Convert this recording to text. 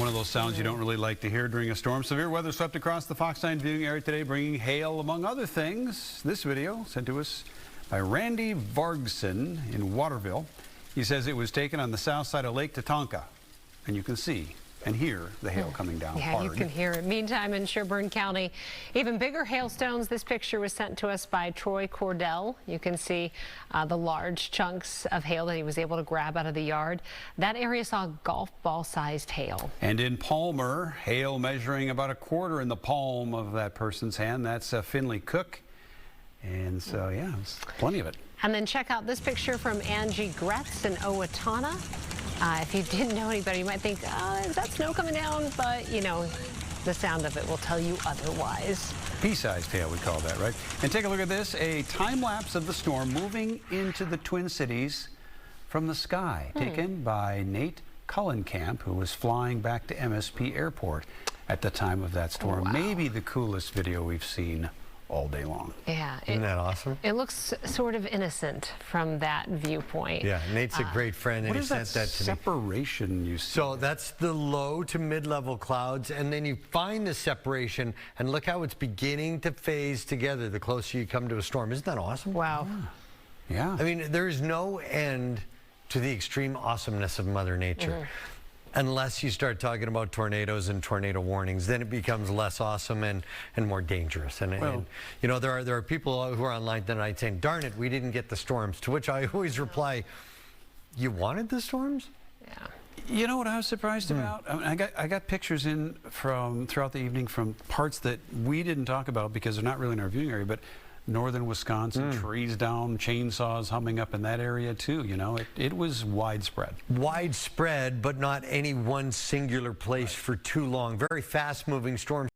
One of those sounds you don't really like to hear during a storm. Severe weather swept across the Fox 9 viewing area today, bringing hail among other things. This video sent to us by Randy Vargson in Waterville. He says it was taken on the south side of Lake Tatanka, and you can see and hear the hail coming down hard. You can hear it. Meantime, in Sherburne County, even bigger hailstones. This picture was sent to us by Troy Cordell. You can see the large chunks of hail that he was able to grab out of the yard. That area saw golf ball-sized hail. And in Palmer, hail measuring about a quarter in the palm of that person's hand. That's Finley Cook. And so, yeah, there's plenty of it. And then check out this picture from Angie Gretz in Owatonna. If you didn't know anybody, you might think, is that snow coming down? But, you know, the sound of it will tell you otherwise. Pea-sized hail, we call that, right? And take a look at this, a time-lapse of the storm moving into the Twin Cities from the sky, taken by Nate Cullenkamp, who was flying back to MSP Airport at the time of that storm. Wow. Maybe the coolest video we've seen all day long. Yeah. Isn't that awesome? It looks sort of innocent from that viewpoint. Yeah, Nate's a great friend, and he sent that to me. Separation you see? So that's the low to mid-level clouds, and then you find the separation, and look how it's beginning to phase together the closer you come to a storm. Isn't that awesome? Wow. Yeah. I mean, there is no end to the extreme awesomeness of Mother Nature. Unless you start talking about tornadoes and tornado warnings, then it becomes less awesome and more dangerous. And you know, there are people who are online tonight saying, darn it, we didn't get the storms. To which I always reply, you wanted the storms? Yeah. You know what I was surprised about? I mean, I got pictures in from throughout the evening from parts that we didn't talk about because they're not really in our viewing area, but northern Wisconsin, trees down, chainsaws humming up in that area too. You know, it was widespread. Widespread, but not any one singular place for too long. Very fast-moving storms.